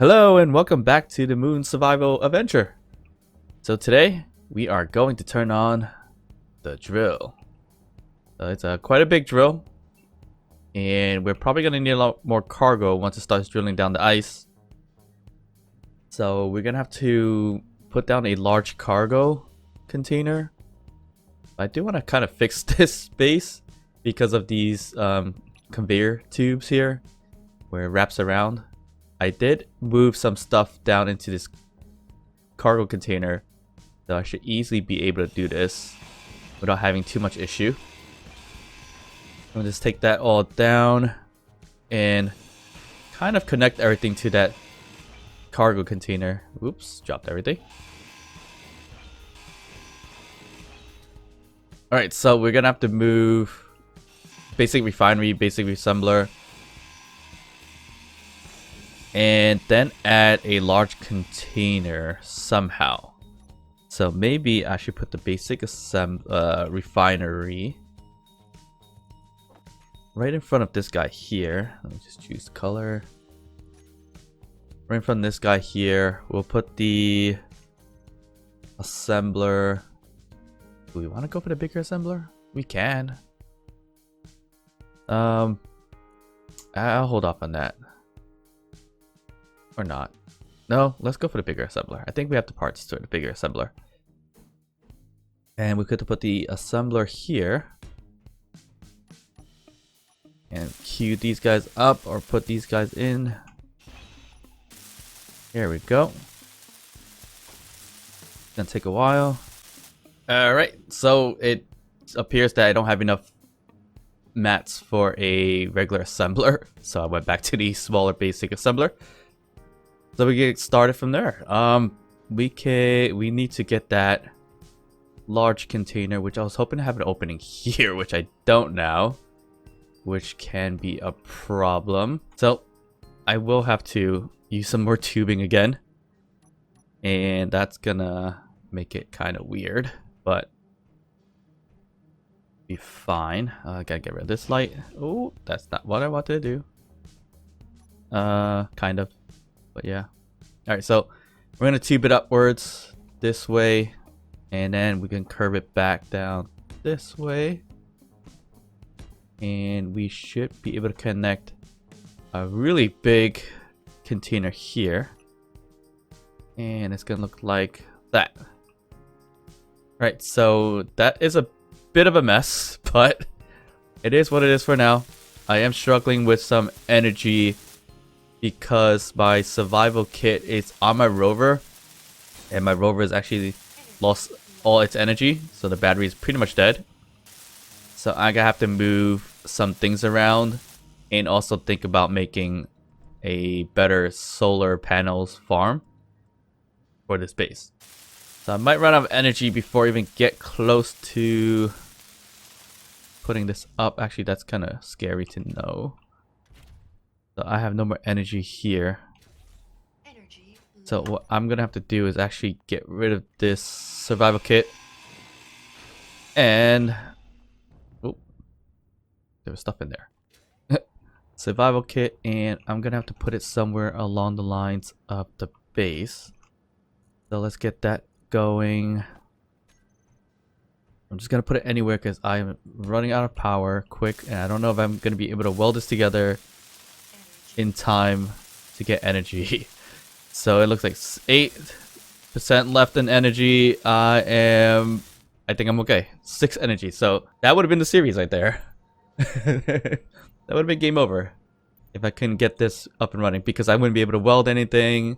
Hello and welcome back to the Moon Survival Adventure. So today we are going to turn on the drill. It's quite a big drill, and we're probably going to need a lot more cargo once it starts drilling down the ice. So we're going to have to put down a large cargo container. I do want to kind of fix this space because of these conveyor tubes here where it wraps around. I did move some stuff down into this cargo container, so I should easily be able to do this without having too much issue. I'm gonna just take that all down and kind of connect everything to that cargo container. Oops, dropped everything. Alright, so we're gonna have to move basic refinery, basic assembler, and then add a large container somehow. So maybe I should put the basic refinery right in front of this guy here. Let me just choose color. Right in front of this guy here. We'll put the assembler. Do we want to go for the bigger assembler? We can. I'll hold off on that. Or not. No, let's go for the bigger assembler. I think we have the parts to the bigger assembler. And we could put the assembler here. And queue these guys up or put these guys in. Here we go. Gonna take a while. Alright, so it appears that I don't have enough mats for a regular assembler. So I went back to the smaller basic assembler. So we get started from there. We need to get that large container, which I was hoping to have an opening here, which I don't now, which can be a problem. So I will have to use some more tubing again, and that's gonna make it kind of weird, but be fine. I gotta get rid of this light. Oh, that's not what I wanted to do. Kind of. But yeah. Alright, so we're going to tube it upwards this way. And then we can curve it back down this way. And we should be able to connect a really big container here. And it's going to look like that. Right, so that is a bit of a mess. But it is what it is for now. I am struggling with some energy because my survival kit is on my rover, and my rover has actually lost all its energy, so the battery is pretty much dead. So I'm gonna have to move some things around and also think about making a better solar panels farm for this base. So I might run out of energy before I even get close to putting this up. Actually, that's kind of scary to know. So I have no more energy here. So what I'm gonna have to do is actually get rid of this survival kit. And oh, there was stuff in there. Survival kit, and I'm gonna have to put it somewhere along the lines of the base. So let's get that going. I'm just gonna put it anywhere because I'm running out of power quick, and I don't know if I'm gonna be able to weld this together in time to get energy. So it looks like 8% left in energy. I think I'm okay. 6 energy. So that would have been the series right there. That would have been game over if I couldn't get this up and running, because I wouldn't be able to weld anything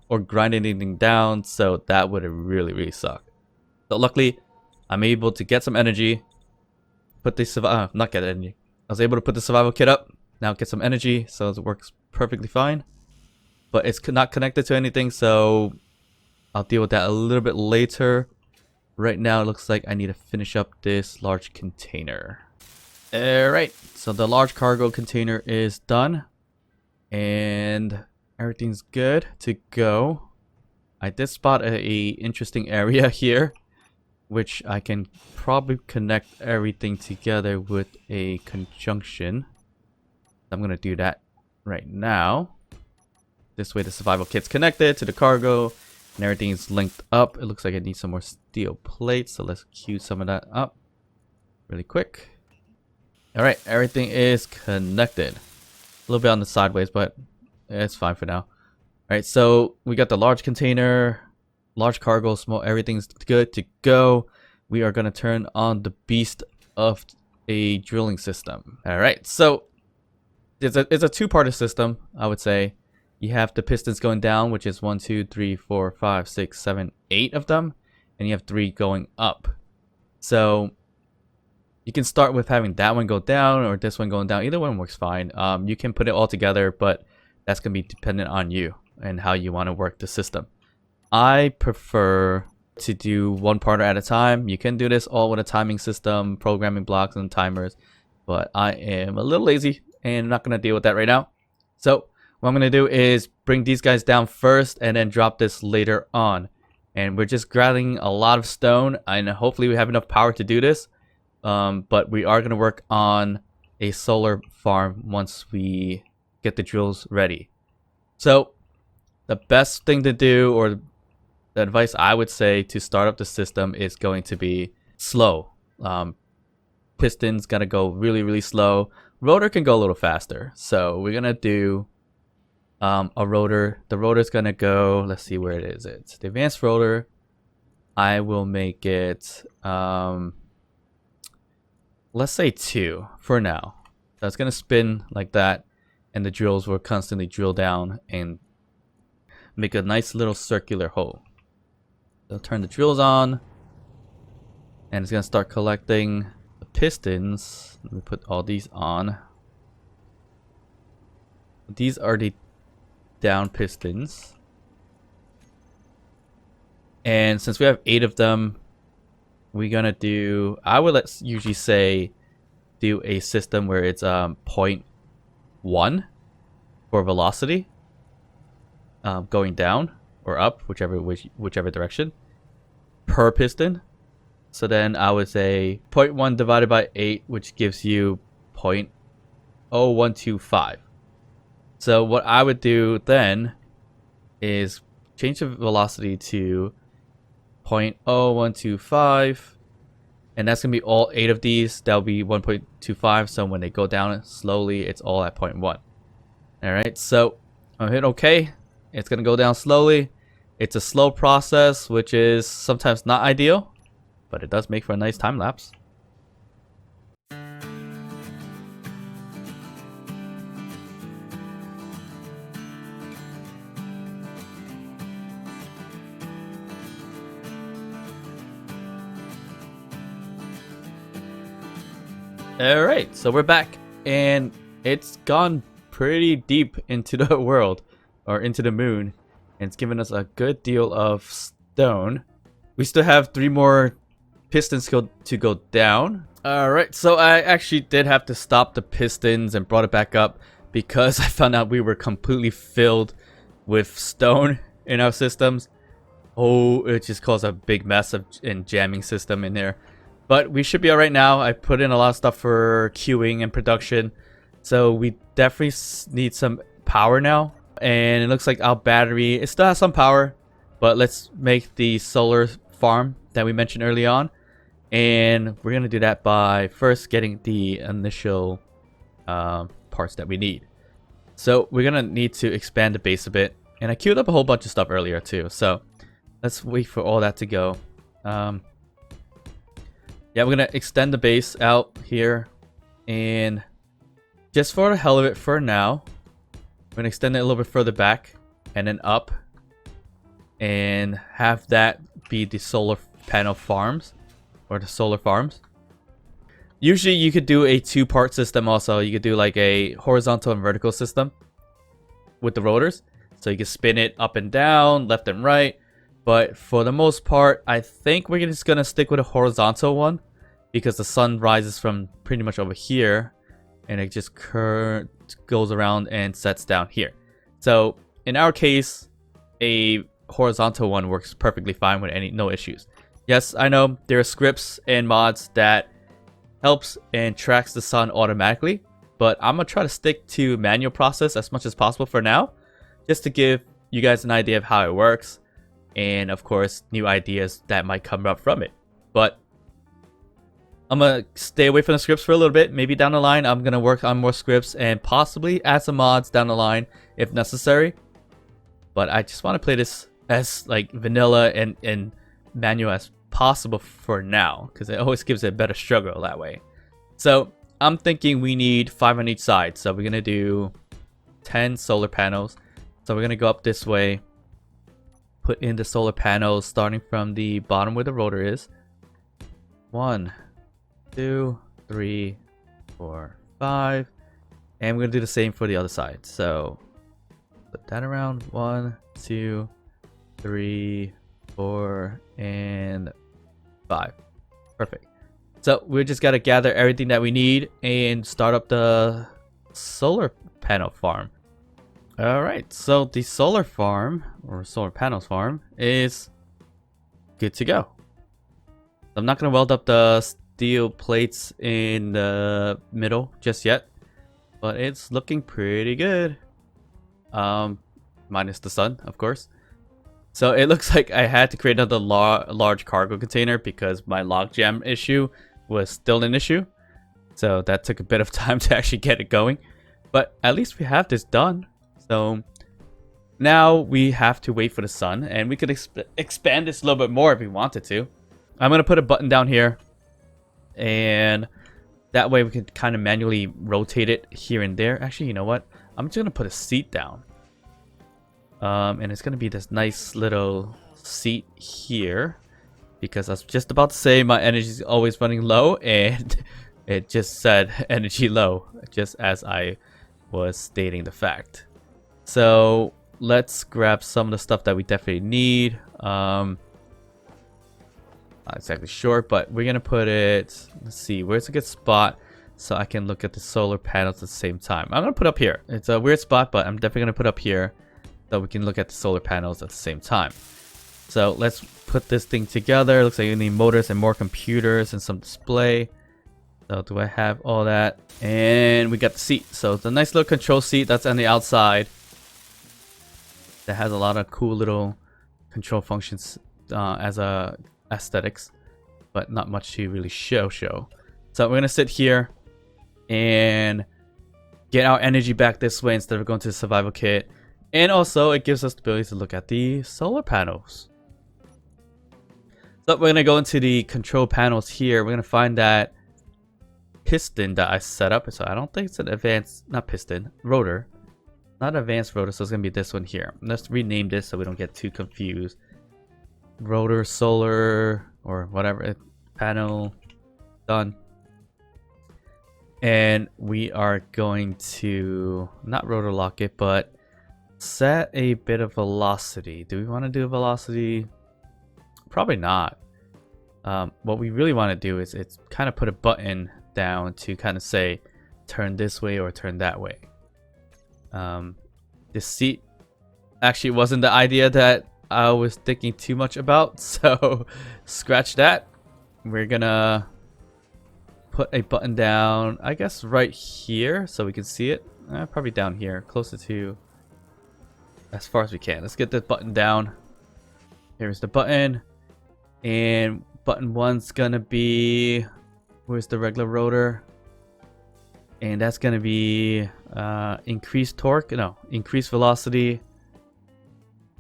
or grind anything down. So that would have really sucked. But luckily I'm able to get some energy, put the not get energy. I was able to put the survival kit up. Now get some energy, so it works perfectly fine. But it's not connected to anything, so I'll deal with that a little bit later. Right now it looks like I need to finish up this large container. Alright, so the large cargo container is done. And everything's good to go. I did spot a interesting area here, which I can probably connect everything together with a conjunction. I'm gonna do that right now. This way the survival kit's connected to the cargo and everything is linked up. It looks like it needs some more steel plates, so let's queue some of that up really quick. All right, everything is connected. A little bit on the sideways, but it's fine for now. All right, so we got the large container, large cargo, small, everything's good to go. We are gonna turn on the beast of a drilling system. All right, so it's a two-parter system, I would say. You have the pistons going down, which is 1, 2, 3, 4, 5, 6, 7, 8 of them, and you have 3 going up. So you can start with having that one go down or this one going down. Either one works fine. You can put it all together, but that's going to be dependent on you and how you want to work the system. I prefer to do one part at a time. You can do this all with a timing system, programming blocks and timers, but I am a little lazy and I'm not going to deal with that right now. So what I'm going to do is bring these guys down first and then drop this later on. And we're just grabbing a lot of stone, and hopefully we have enough power to do this. But we are going to work on a solar farm once we get the drills ready. So the best thing to do, or the advice I would say to start up the system, is going to be slow. Pistons got to go really, really slow. Rotor can go a little faster. So we're going to do a rotor. The rotor's going to go, let's see where it is. It's the advanced rotor. I will make it... let's say 2 for now. So it's going to spin like that, and the drills will constantly drill down and make a nice little circular hole. So turn the drills on, and it's going to start collecting the pistons. Let me put all these on. These are the down pistons. And since we have 8 of them, we're gonna do, I would usually say do a system where it's 0.1 for velocity, going down or up, whichever direction, per piston. So then I would say 0.1 divided by 8, which gives you 0.0125. So what I would do then is change the velocity to 0.0125, and that's gonna be all 8 of these. That'll be 1.25. So when they go down slowly, it's all at 0.1. All right, so I'll hit OK. It's gonna go down slowly. It's a slow process, which is sometimes not ideal, but it does make for a nice time lapse. Alright, so we're back, and it's gone pretty deep into the world, or into the moon, and it's given us a good deal of stone. We still have 3 more pistons to go down. Alright, so I actually did have to stop the pistons and brought it back up because I found out we were completely filled with stone in our systems. Oh, it just caused a big mess and jamming system in there. But we should be alright now. I put in a lot of stuff for queuing and production. So we definitely need some power now. And it looks like our battery, it still has some power. But let's make the solar farm that we mentioned early on. And we're going to do that by first getting the initial parts that we need. So we're going to need to expand the base a bit. And I queued up a whole bunch of stuff earlier too. So let's wait for all that to go. Yeah, we're going to extend the base out here, and just for the hell of it for now, we're going to extend it a little bit further back and then up and have that be the solar panel farms, or the solar farms. Usually you could do a 2-part system also. You could do like a horizontal and vertical system with the rotors. So you can spin it up and down, left and right. But for the most part, I think we're just going to stick with a horizontal one, because the sun rises from pretty much over here and it just goes around and sets down here. So in our case, a horizontal one works perfectly fine with no issues. Yes, I know there are scripts and mods that helps and tracks the sun automatically, but I'm going to try to stick to manual process as much as possible for now, just to give you guys an idea of how it works, and of course new ideas that might come up from it. But I'm gonna stay away from the scripts for a little bit. Maybe down the line I'm gonna work on more scripts and possibly add some mods down the line if necessary. But I just want to play this as like vanilla and manual as possible for now, because it always gives it a better struggle that way. So I'm thinking we need 5 on each side. So we're gonna do 10 solar panels. So we're gonna go up this way, put in the solar panels starting from the bottom where the rotor is. 1, 2, 3, 4, 5, and we're gonna do the same for the other side. So put that around 1, 2, 3, 4, and 5. Perfect. So we just gotta gather everything that we need and start up the solar panel farm. All right, so the solar farm or solar panels farm is good to go. I'm not gonna weld up the steel plates in the middle just yet, but it's looking pretty good. Minus the sun, of course. So it looks like I had to create another large cargo container because my logjam issue was still an issue. So that took a bit of time to actually get it going, but at least we have this done. So now we have to wait for the sun, and we could expand this a little bit more if we wanted to. I'm gonna put a button down here, and that way we can kind of manually rotate it here and there. Actually, you know what? I'm just gonna put a seat down, and it's gonna be this nice little seat here, because I was just about to say my energy is always running low, and it just said energy low just as I was stating the fact. So let's grab some of the stuff that we definitely need. Not exactly sure, but we're gonna put it, let's see, where's a good spot so I can look at the solar panels at the same time. I'm gonna put up here. It's a weird spot, but I'm definitely gonna put up here so we can look at the solar panels at the same time. So let's put this thing together. Looks like you need motors and more computers and some display. So do I have all that? And we got the seat. So it's a nice little control seat that's on the outside that has a lot of cool little control functions as a aesthetics, but not much to really show. So we're gonna sit here and get our energy back this way instead of going to the survival kit, and also it gives us the ability to look at the solar panels. So we're gonna go into the control panels here. We're gonna find that piston that I set up. So I don't think it's an advanced, not piston, rotor, not advanced rotor. So it's gonna be this one here. Let's rename this so we don't get too confused. Rotor, solar, or whatever, panel, done. And we are going to not rotor lock it, but set a bit of velocity. Do we want to do a velocity? Probably not. What we really want to do is it's kind of put a button down to kind of say turn this way or turn that way. This seat actually wasn't the idea that I was thinking too much about, so scratch that. We're gonna put a button down, I guess right here so we can see it. Probably down here, closer to as far as we can. Let's get this button down. Here's the button, and button 1's gonna be, where's the regular rotor? And that's gonna be increased torque, no, increased velocity.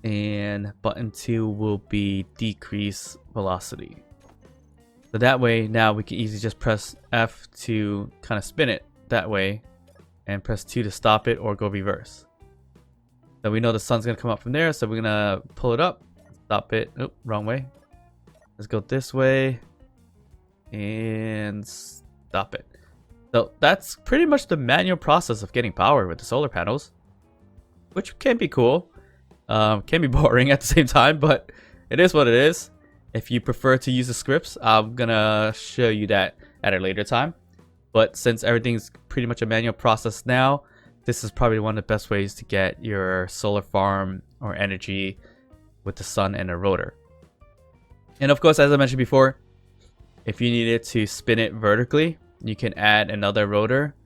And button 2 will be decrease velocity. So that way now we can easily just press F to kind of spin it that way, and press 2 to stop it or go reverse. So we know the sun's gonna come up from there, so we're gonna pull it up, stop it. Oh, wrong way. Let's go this way and stop it. So that's pretty much the manual process of getting power with the solar panels, which can be cool. Can be boring at the same time, but it is what it is. If you prefer to use the scripts, I'm gonna show you that at a later time. But since everything's pretty much a manual process now, this is probably one of the best ways to get your solar farm or energy with the sun and a rotor. And of course, as I mentioned before, if you needed to spin it vertically, you can add another rotor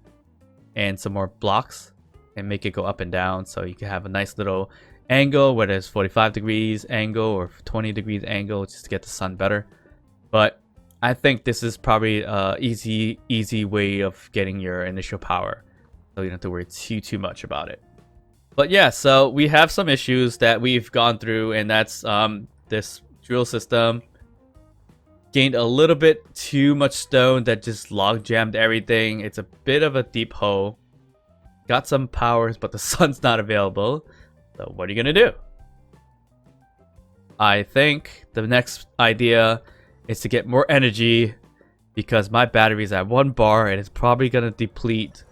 and some more blocks and make it go up and down, so you can have a nice little angle where there's 45 degrees angle or 20 degrees angle just to get the sun better. But I think this is probably a easy way of getting your initial power, so you don't have to worry too much about it. But yeah, so we have some issues that we've gone through, and that's this drill system gained a little bit too much stone that just log jammed everything. It's a bit of a deep hole. Got some powers, but the sun's not available. So what are you gonna do? I think the next idea is to get more energy, because my battery is at 1 bar and it's probably gonna deplete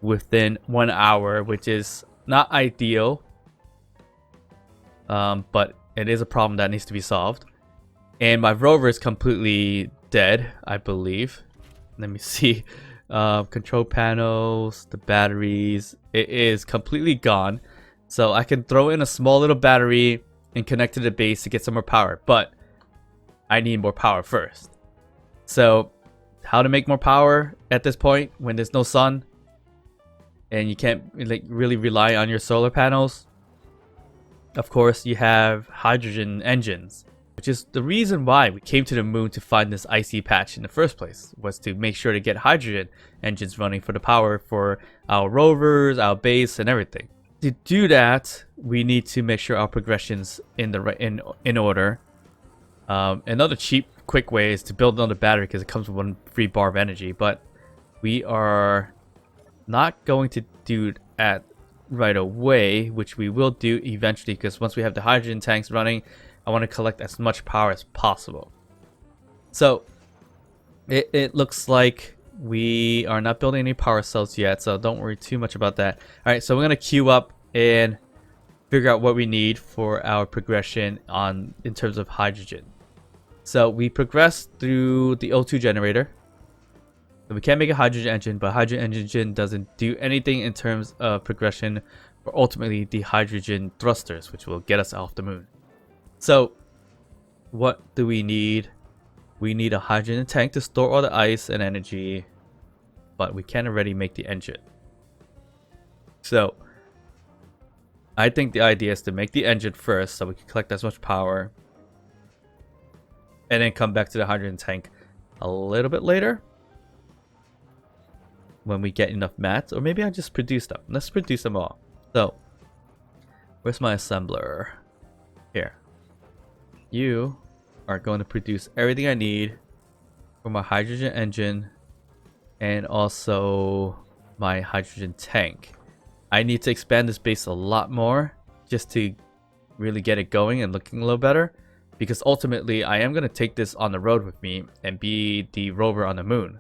within 1 hour, which is not ideal. But it is a problem that needs to be solved. And my rover is completely dead, I believe. Let me see. Control panels, the batteries. It is completely gone. So I can throw in a small little battery and connect to the base to get some more power. But I need more power first. So how to make more power at this point when there's no sun? And you can't like really rely on your solar panels? Of course, you have hydrogen engines, which is the reason why we came to the moon to find this icy patch in the first place, was to make sure to get hydrogen engines running for the power for our rovers, our base, and everything. To do that, we need to make sure our progression's in order. Another cheap, quick way is to build another battery, because it comes with 1 free bar of energy, but we are not going to do that right away, which we will do eventually, because once we have the hydrogen tanks running, I want to collect as much power as possible. So it looks like we are not building any power cells yet, so don't worry too much about that. All right, so we're going to queue up and figure out what we need for our progression in terms of hydrogen. So we progress through the O2 generator. So we can't make a hydrogen engine, but hydrogen engine doesn't do anything in terms of progression for ultimately the hydrogen thrusters, which will get us off the moon. So what do we need? We need a hydrogen tank to store all the ice and energy, but we can already make the engine. So I think the idea is to make the engine first so we can collect as much power, and then come back to the hydrogen tank a little bit later when we get enough mats, or maybe I just produce them. Let's produce them all. So where's my assembler? Here. You are going to produce everything I need for my hydrogen engine and also my hydrogen tank. I need to expand this base a lot more just to really get it going and looking a little better, because ultimately I am going to take this on the road with me and be the rover on the moon,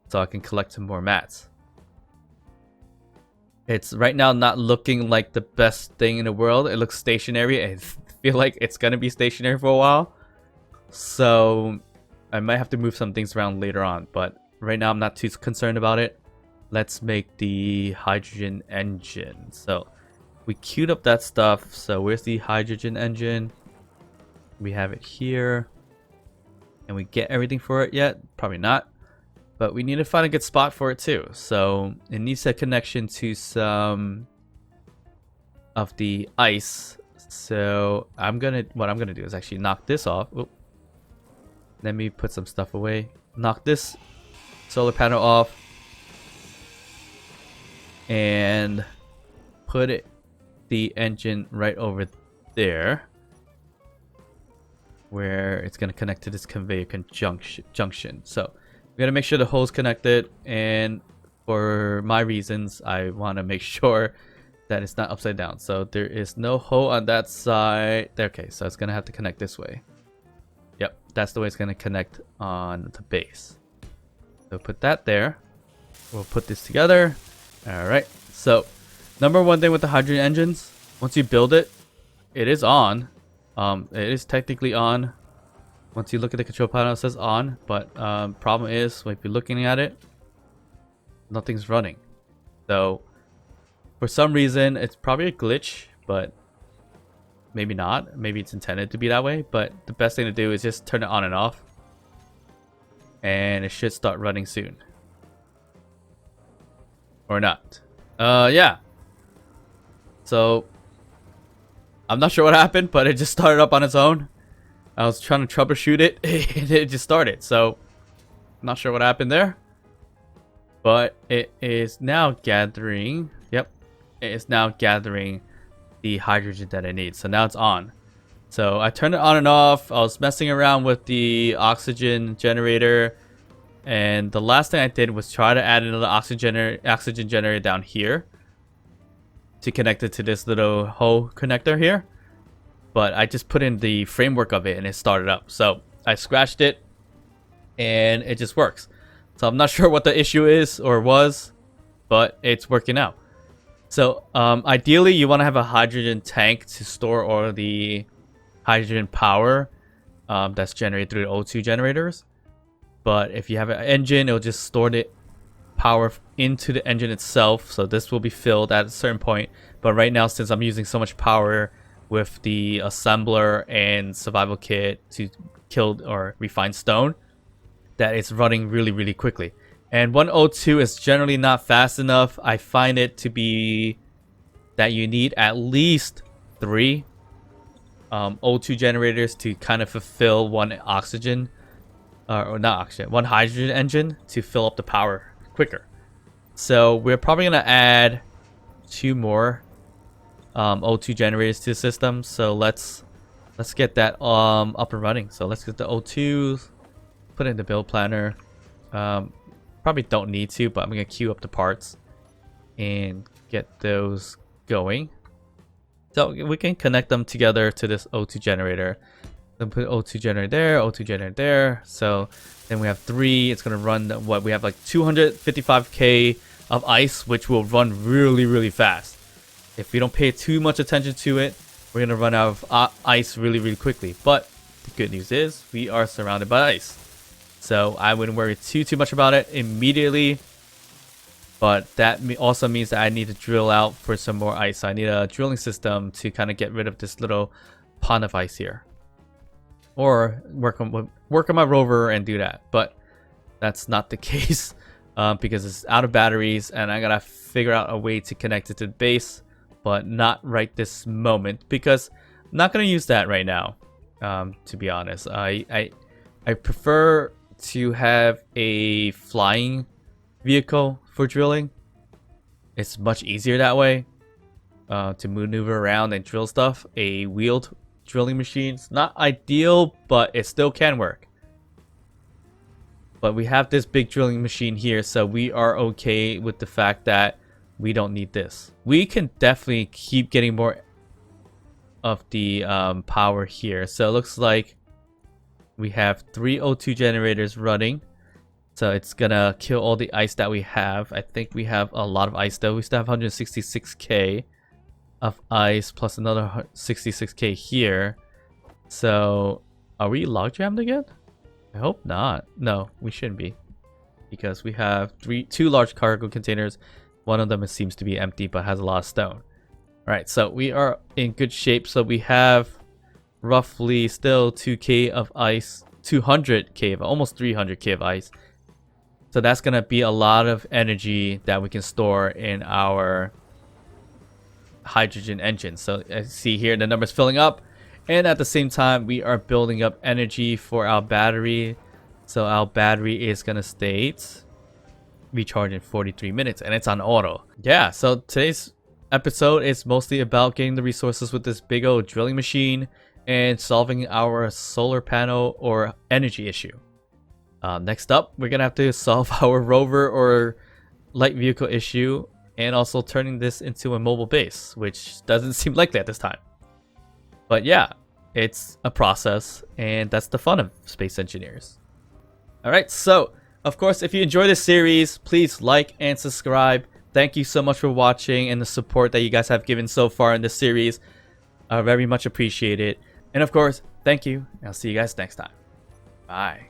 so I can collect some more mats. It's right now not looking like the best thing in the world. It looks stationary, and I feel like it's going to be stationary for a while. So I might have to move some things around later on, but right now I'm not too concerned about it. Let's make the hydrogen engine. So we queued up that stuff. So where's the hydrogen engine? We have it here. Can we get everything for it yet? Probably not. But we need to find a good spot for it too. So it needs a connection to some of the ice. So what I'm gonna do is actually knock this off. Oop. Let me put some stuff away. Knock this solar panel off and put the engine right over there, where it's gonna connect to this conveyor junction. So we gotta make sure the hole's connected, and for my reasons, I want to make sure that it's not upside down. So there is no hole on that side. Okay, so it's gonna have to connect this way. Yep, that's the way it's gonna connect on the base. So put that there. We'll put this together. All right. So number one thing with the hydrogen engines, once you build it, it is on. It is technically on. Once you look at the control panel, it says on, but problem is, if you're looking at it, nothing's running. So for some reason, it's probably a glitch, but maybe not. Maybe it's intended to be that way, but the best thing to do is just turn it on and off, and it should start running soon. Or not. Yeah. So I'm not sure what happened, but it just started up on its own. I was trying to troubleshoot it and it just started. So I'm not sure what happened there, but it is now gathering. Yep, it is now gathering the hydrogen that it needs. So now it's on. So I turned it on and off. I was messing around with the oxygen generator, and the last thing I did was try to add another oxygen generator down here to connect it to this little hole connector here. But I just put in the framework of it and it started up. So I scratched it and it just works. So I'm not sure what the issue is or was, but it's working out. So ideally you want to have a hydrogen tank to store all of the hydrogen power that's generated through the O2 generators. But if you have an engine, it'll just store the power into the engine itself. So this will be filled at a certain point. But right now, since I'm using so much power with the assembler and survival kit to kill or refine stone, that it's running really, really quickly. And 102 is generally not fast enough. I find it to be that you need at least 3 O2 generators to kind of fulfill one oxygen, or not oxygen, one hydrogen engine to fill up the power quicker. So we're probably gonna add 2 more O2 generators to the system. So let's get that up and running. So let's get the O2s, put it in the build planner. Probably don't need to, but I'm gonna queue up the parts and get those going. So we can connect them together to this O2 generator. Then put O2 generator there, O2 generator there. So then we have 3. It's gonna run what we have, like 255k of ice, which will run really, really fast. If we don't pay too much attention to it, we're gonna run out of ice really, really quickly. But the good news is we are surrounded by ice, so I wouldn't worry too much about it immediately. But that also means that I need to drill out for some more ice. I need a drilling system to kind of get rid of this little pond of ice here, or work on my rover and do that. But that's not the case because it's out of batteries, and I gotta figure out a way to connect it to the base, but not right this moment because I'm not gonna use that right now. To be honest, I prefer to have a flying vehicle for drilling. It's much easier that way to maneuver around and drill stuff. A wheeled drilling machine's not ideal, but it still can work. But we have this big drilling machine here, so we are okay with the fact that we don't need this. We can definitely keep getting more of the power here. So it looks like we have 3 O2 generators running. So it's gonna kill all the ice that we have. I think we have a lot of ice though. We still have 166k of ice plus another 66k here. So are we log jammed again? I hope not. No, we shouldn't be, because we have 2 large cargo containers. One of them seems to be empty but has a lot of stone. Alright, so we are in good shape. So we have roughly still 2k of ice, 200k of, almost 300k of ice. So that's gonna be a lot of energy that we can store in our hydrogen engine. So as you see here, the number's filling up, and at the same time we are building up energy for our battery. So our battery is gonna state recharge in 43 minutes, and it's on auto. Yeah, so today's episode is mostly about getting the resources with this big old drilling machine and solving our solar panel or energy issue. Next up, we're gonna have to solve our rover or light vehicle issue, and also turning this into a mobile base, which doesn't seem likely at this time. But yeah, it's a process, and that's the fun of space engineers. Alright, so of course, if you enjoy this series, please like and subscribe. Thank you so much for watching and the support that you guys have given so far in this series. I very much appreciate it. And of course, thank you. I'll see you guys next time. Bye.